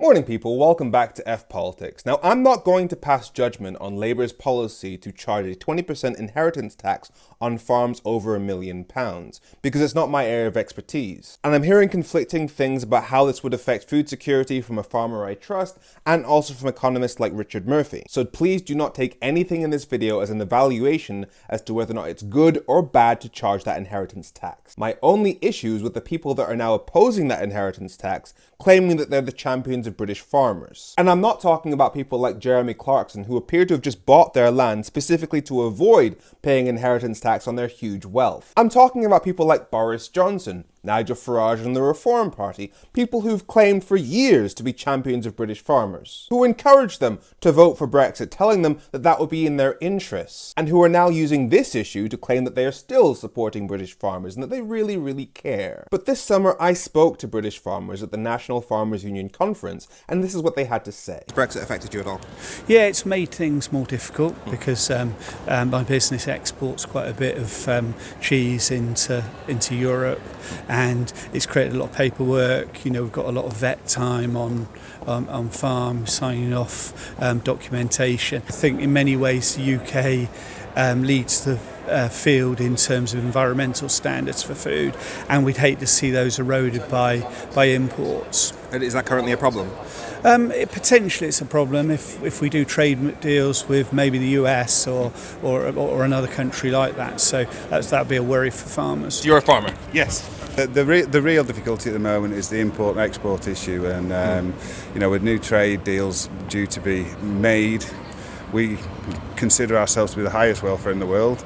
Morning people, welcome back to F Politics. Now, I'm not going to pass judgment on Labour's policy to charge a 20% inheritance tax on farms over £1 million, because it's not my area of expertise. And I'm hearing conflicting things about how this would affect food security from a farmer I trust, and also from economists like Richard Murphy. So please do not take anything in this video as an evaluation as to whether or not it's good or bad to charge that inheritance tax. My only issue is with the people that are now opposing that inheritance tax, claiming that they're the champions of British farmers. And I'm not talking about people like Jeremy Clarkson, who appear to have just bought their land specifically to avoid paying inheritance tax on their huge wealth. I'm talking about people like Boris Johnson, Nigel Farage and the Reform Party, people who've claimed for years to be champions of British farmers, who encouraged them to vote for Brexit, telling them that that would be in their interests, and who are now using this issue to claim that they are still supporting British farmers and that they really, really care. But this summer I spoke to British farmers at the National Farmers Union conference, and this is what they had to say. Has Brexit affected you at all? Yeah, it's made things more difficult because my business exports quite a bit of cheese into Europe, and it's created a lot of paperwork. You know, we've got a lot of vet time on farms, signing off documentation. I think in many ways the UK leads the field in terms of environmental standards for food, and we'd hate to see those eroded by imports. Is that currently a problem? Potentially it's a problem if we do trade deals with maybe the US or another country like that. So that'd be a worry for farmers. You're a farmer? Yes. The real difficulty at the moment is the import and export issue, and with new trade deals due to be made, we consider ourselves to be the highest welfare in the world,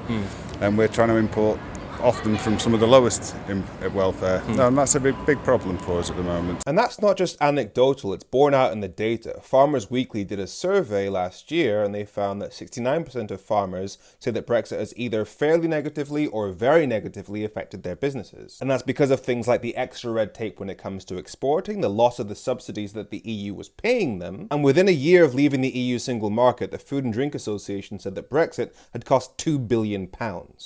and we're trying to import often from some of the lowest in welfare. And that's a big problem for us at the moment. And that's not just anecdotal, it's borne out in the data. Farmers Weekly did a survey last year and they found that 69% of farmers say that Brexit has either fairly negatively or very negatively affected their businesses. And that's because of things like the extra red tape when it comes to exporting, the loss of the subsidies that the EU was paying them, and within a year of leaving the EU single market, the Food and Drink Association said that Brexit had cost £2 billion.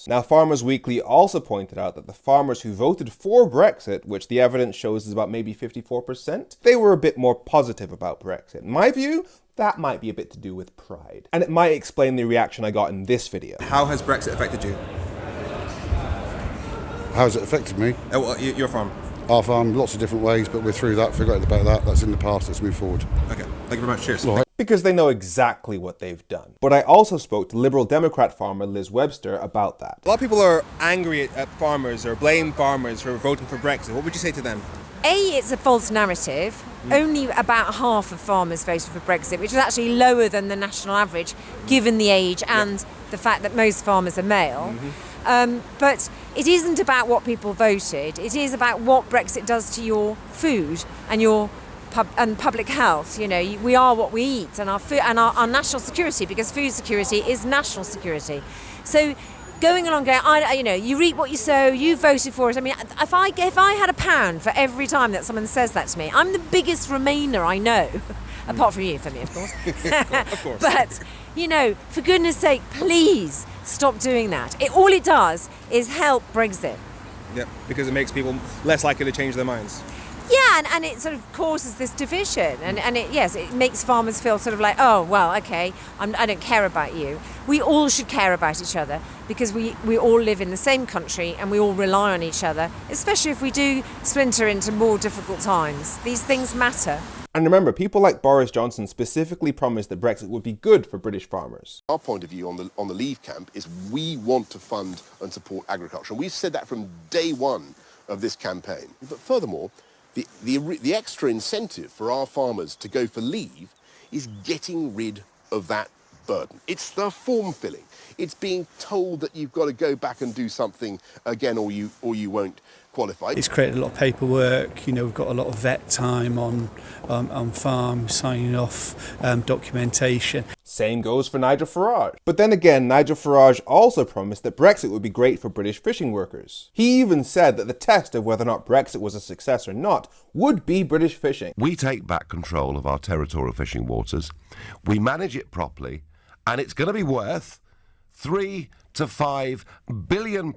Now, Farmers Weekly also pointed out that the farmers who voted for Brexit, which the evidence shows is about maybe 54%, they were a bit more positive about Brexit. In my view, that might be a bit to do with pride. And it might explain the reaction I got in this video. How has Brexit affected you? How has it affected me? Your farm? Our farm, lots of different ways, but we're through that, forget about that, that's in the past, let's move forward. Okay, thank you very much, cheers. Well, because they know exactly what they've done. But I also spoke to Liberal Democrat farmer Liz Webster about that. A lot of people are angry at farmers or blame farmers for voting for Brexit. What would you say to them? It's a false narrative. Only about half of farmers voted for Brexit, which is actually lower than the national average, given the age and the fact that most farmers are male. But it isn't about what people voted. It is about what Brexit does to your food and your public health. You know, we are what we eat, and our food and our national security, because food security is national security. So going along, you reap what you sow. You voted for it. I mean, if I had £1 for every time that someone says that to me, I'm the biggest Remainer I know, apart from you, for me, of course. Of course. But for goodness sake, please stop doing that. All it does is help Brexit. Yeah, because it makes people less likely to change their minds. Yeah, and it sort of causes this division, and it makes farmers feel sort of like, oh, well, okay, I don't care about you. We all should care about each other, because we all live in the same country and we all rely on each other, especially if we do splinter into more difficult times. These things matter. And remember, people like Boris Johnson specifically promised that Brexit would be good for British farmers. Our point of view on the Leave camp is we want to fund and support agriculture. And we've said that from day one of this campaign. But furthermore, the extra incentive for our farmers to go for leave is getting rid of that burden. It's the form filling. It's being told that you've got to go back and do something again, or you won't qualify. It's created a lot of paperwork. You know, we've got a lot of vet time on farms, signing off documentation. Same goes for Nigel Farage. But then again, Nigel Farage also promised that Brexit would be great for British fishing workers. He even said that the test of whether or not Brexit was a success or not would be British fishing. We take back control of our territorial fishing waters, we manage it properly, and it's going to be worth £3 to £5 billion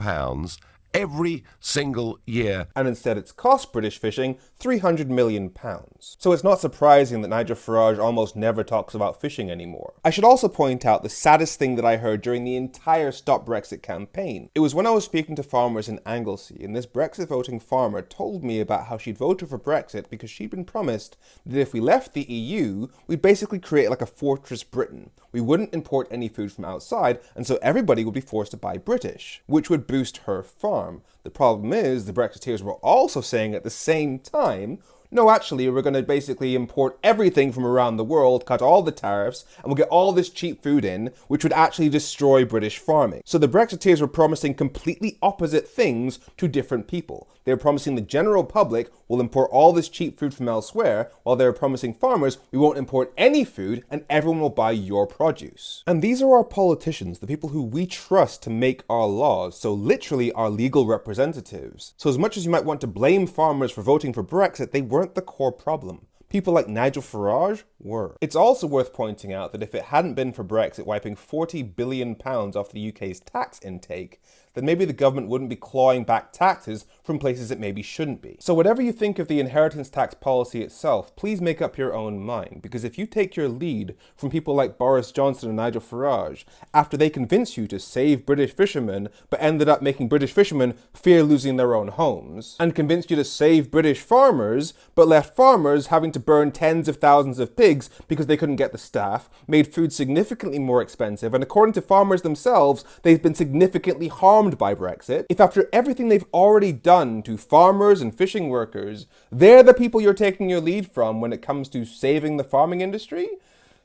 every single year. And instead it's cost British fishing £300 million. So it's not surprising that Nigel Farage almost never talks about fishing anymore. I should also point out the saddest thing that I heard during the entire Stop Brexit campaign. It was when I was speaking to farmers in Anglesey, and this Brexit voting farmer told me about how she'd voted for Brexit because she'd been promised that if we left the EU, we'd basically create like a fortress Britain. We wouldn't import any food from outside, and so everybody would be forced to buy British, which would boost her farm. The problem is, the Brexiteers were also saying at the same time, no, actually, we're going to basically import everything from around the world, cut all the tariffs, and we'll get all this cheap food in, which would actually destroy British farming. So the Brexiteers were promising completely opposite things to different people. They were promising the general public will import all this cheap food from elsewhere, while they were promising farmers we won't import any food and everyone will buy your produce. And these are our politicians, the people who we trust to make our laws, so literally our legal representatives. So as much as you might want to blame farmers for voting for Brexit, they weren't the core problem. People like Nigel Farage were. It's also worth pointing out that if it hadn't been for Brexit wiping £40 billion off the UK's tax intake, then maybe the government wouldn't be clawing back taxes from places it maybe shouldn't be. So whatever you think of the inheritance tax policy itself, please make up your own mind, because if you take your lead from people like Boris Johnson and Nigel Farage, after they convince you to save British fishermen, but ended up making British fishermen fear losing their own homes, and convinced you to save British farmers, but left farmers having to burn tens of thousands of pigs because they couldn't get the staff, made food significantly more expensive, and according to farmers themselves, they've been significantly harmed by Brexit. If after everything they've already done to farmers and fishing workers, they're the people you're taking your lead from when it comes to saving the farming industry,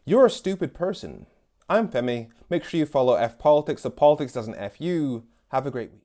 you're a stupid person. I'm Femi. Make sure you follow F Politics so politics doesn't F you. Have a great week.